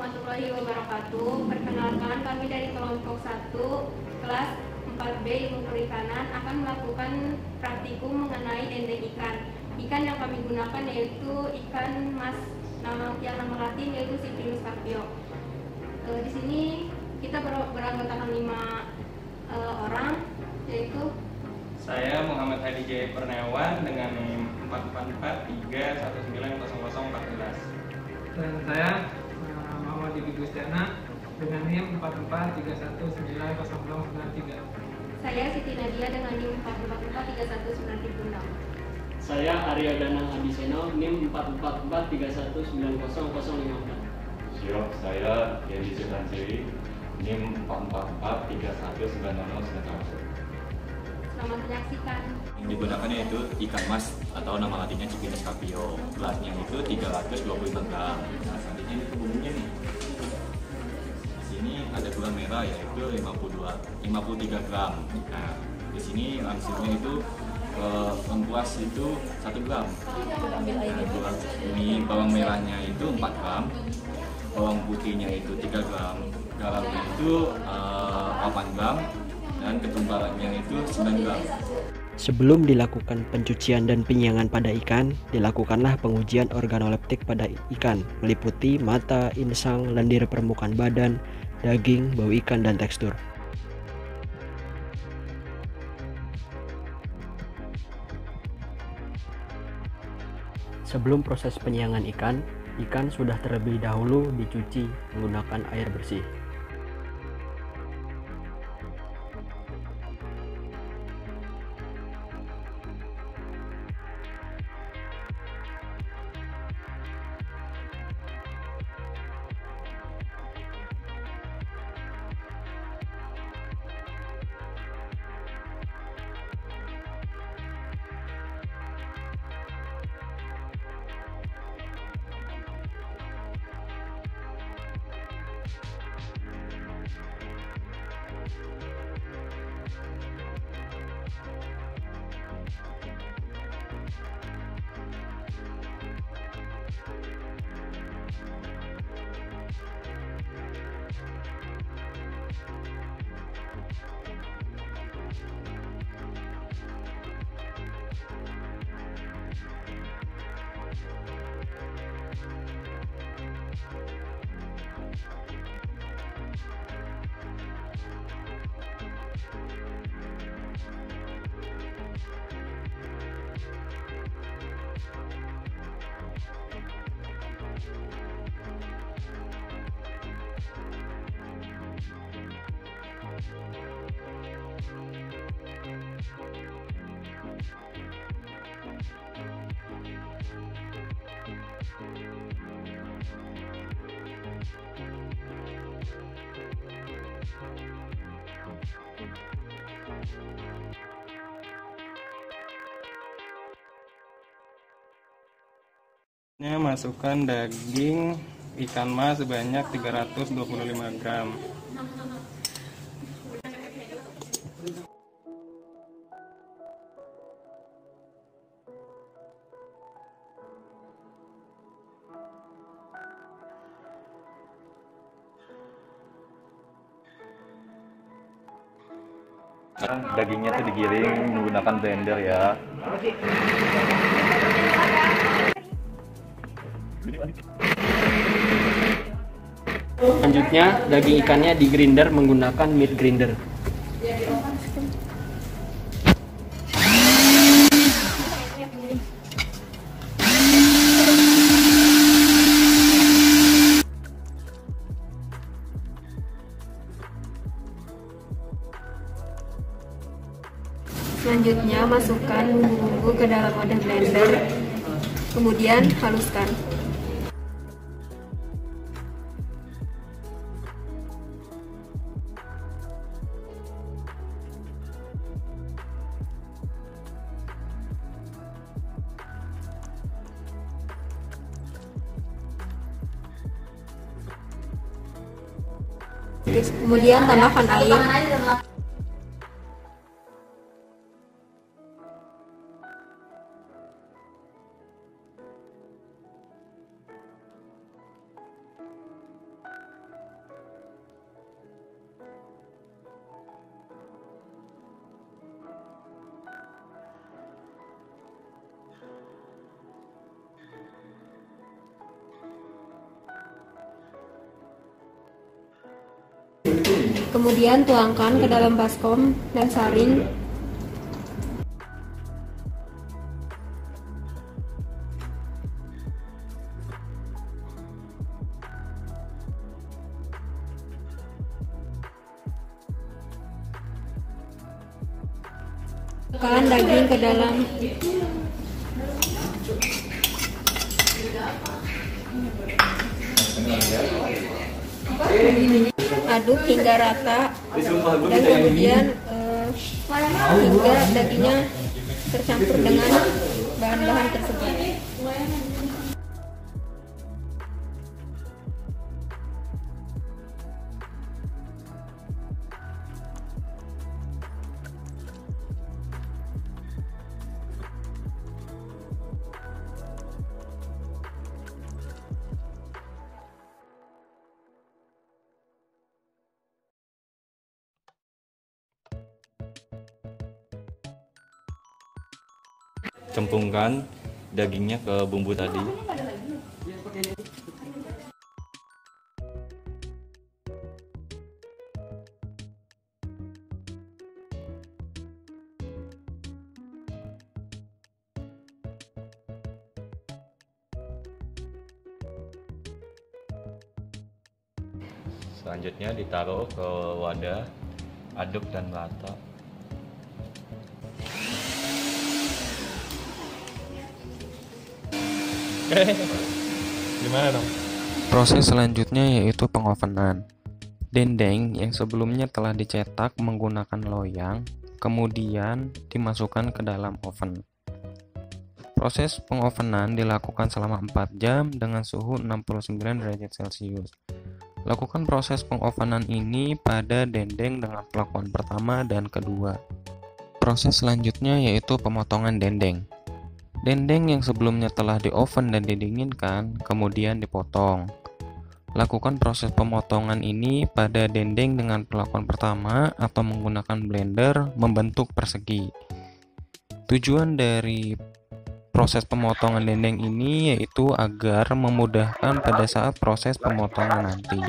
warahmatullahi wabarakatuh. Perkenalkan, kami dari kelompok 1 kelas 4B Ilmu Perikanan akan melakukan praktikum mengenai dendeng ikan. Ikan yang kami gunakan yaitu ikan mas, yang nama latin yaitu Cyprinus carpio. Di sini kita beranggotakan 5 orang, yaitu saya Muhammad Hadi Jaya Kurniawan dengan NIM 44431900014. Dan saya Muhammad Diki Gustiana dengan NIM 443190093. saya Siti Nadia dengan NIM 4443196. Saya Arya Danang Abiseno, NIM 44431900015. Siap, saya Yendi Sutanjiri, NIM 444319000. Selamat menyaksikan. Yang digunakan yaitu ikan mas atau nama latinnya Cyprinus carpio. Beratnya itu 325 gram. Nah, selanjutnya ini bumbunya nih. Di sini ada gula merah yaitu 53 gram. Nah, di sini langsungnya itu lengkuas itu 1 gram. Nah, ini bawang merahnya itu 4 gram. Bawang putihnya itu 3 gram. Garamnya itu 8 gram. Dan ketumbarannya itu 9 gram. Sebelum dilakukan pencucian dan penyiangan pada ikan, dilakukanlah pengujian organoleptik pada ikan, meliputi mata, insang, lendir permukaan badan, daging, bau ikan, dan tekstur. Sebelum proses penyiangan ikan, ikan sudah terlebih dahulu dicuci menggunakan air bersih. Masukkan daging ikan mas sebanyak 325 gram. Dagingnya tuh digiring menggunakan blender ya. Selanjutnya, daging ikannya di grinder menggunakan meat grinder. Selanjutnya, masukkan bumbu-bumbu ke dalam wadah blender, kemudian haluskan. Kemudian tambahkan air. Kemudian tuangkan ke dalam baskom dan saring. Masukkan daging ke dalam. Aduk hingga rata dan kemudian hingga dagingnya tercampur dengan bahan-bahan tersebut. Cemplungkan dagingnya ke bumbu tadi. Selanjutnya ditaruh ke wadah, aduk dan rata. Gimana dong? Proses selanjutnya yaitu pengovenan. Dendeng yang sebelumnya telah dicetak menggunakan loyang, kemudian dimasukkan ke dalam oven. Proses pengovenan dilakukan selama 4 jam dengan suhu 69 derajat Celcius. Lakukan proses pengovenan ini pada dendeng dengan pelakuan pertama dan kedua. Proses selanjutnya yaitu pemotongan dendeng. Dendeng yang sebelumnya telah di-oven dan didinginkan, kemudian dipotong. Lakukan proses pemotongan ini pada dendeng dengan perlakuan pertama atau menggunakan blender membentuk persegi. Tujuan dari proses pemotongan dendeng ini yaitu agar memudahkan pada saat proses pemotongan nanti.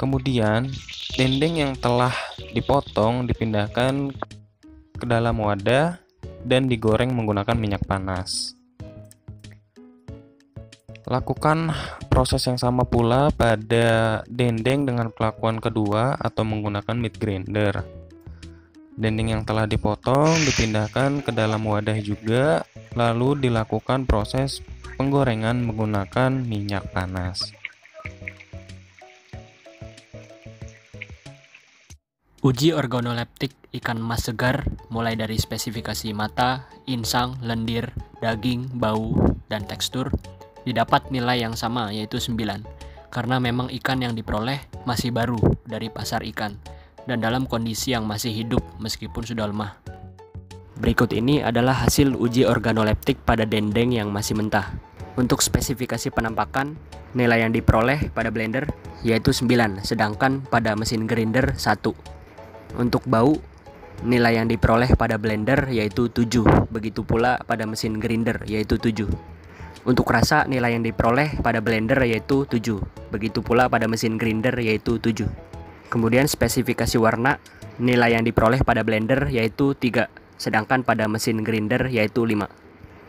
Kemudian, dendeng yang telah dipotong dipindahkan ke dalam wadah dan digoreng menggunakan minyak panas. Lakukan proses yang sama pula pada dendeng dengan perlakuan kedua atau menggunakan meat grinder. Dendeng yang telah dipotong dipindahkan ke dalam wadah juga, lalu dilakukan proses penggorengan menggunakan minyak panas. Uji organoleptik ikan emas segar mulai dari spesifikasi mata, insang, lendir, daging, bau, dan tekstur didapat nilai yang sama yaitu 9 karena memang ikan yang diperoleh masih baru dari pasar ikan dan dalam kondisi yang masih hidup meskipun sudah lemah. Berikut ini adalah hasil uji organoleptik pada dendeng yang masih mentah. Untuk spesifikasi penampakan, nilai yang diperoleh pada blender yaitu 9 sedangkan pada mesin grinder 1. Untuk bau, nilai yang diperoleh pada blender yaitu 7, begitu pula pada mesin grinder yaitu 7. Untuk rasa, nilai yang diperoleh pada blender yaitu 7, begitu pula pada mesin grinder yaitu 7. Kemudian spesifikasi warna, nilai yang diperoleh pada blender yaitu 3, sedangkan pada mesin grinder yaitu 5.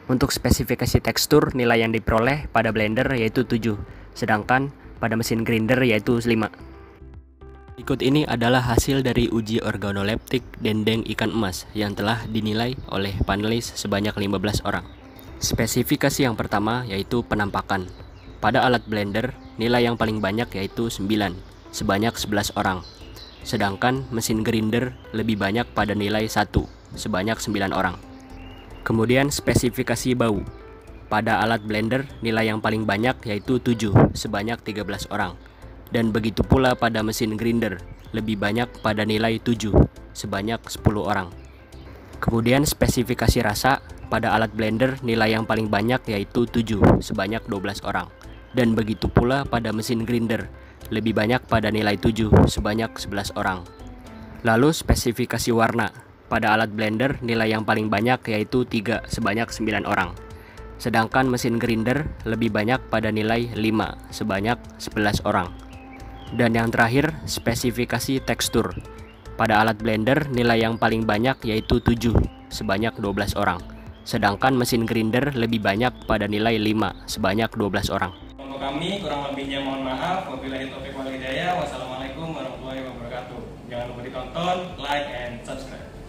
Untuk spesifikasi tekstur, nilai yang diperoleh pada blender yaitu 7, sedangkan pada mesin grinder yaitu 5. Berikut ini adalah hasil dari uji organoleptik dendeng ikan emas yang telah dinilai oleh panelis sebanyak 15 orang. Spesifikasi yang pertama yaitu penampakan. Pada alat blender, nilai yang paling banyak yaitu 9, sebanyak 11 orang. Sedangkan mesin grinder lebih banyak pada nilai 1, sebanyak 9 orang. Kemudian spesifikasi bau. Pada alat blender, nilai yang paling banyak yaitu 7, sebanyak 13 orang. Dan begitu pula pada mesin grinder, lebih banyak pada nilai 7, sebanyak 10 orang. Kemudian spesifikasi rasa, pada alat blender nilai yang paling banyak yaitu 7, sebanyak 12 orang. Dan begitu pula pada mesin grinder, lebih banyak pada nilai 7, sebanyak 11 orang. Lalu spesifikasi warna, pada alat blender nilai yang paling banyak yaitu 3, sebanyak 9 orang. Sedangkan mesin grinder lebih banyak pada nilai 5, sebanyak 11 orang. Dan yang terakhir, spesifikasi tekstur. Pada alat blender, nilai yang paling banyak yaitu 7, sebanyak 12 orang. Sedangkan mesin grinder lebih banyak pada nilai 5, sebanyak 12 orang. Untuk kami, kurang lebihnya mohon maaf. Wabillahi taufiq wal hidayah. Wassalamualaikum warahmatullahi wabarakatuh. Jangan lupa ditonton, like, and subscribe.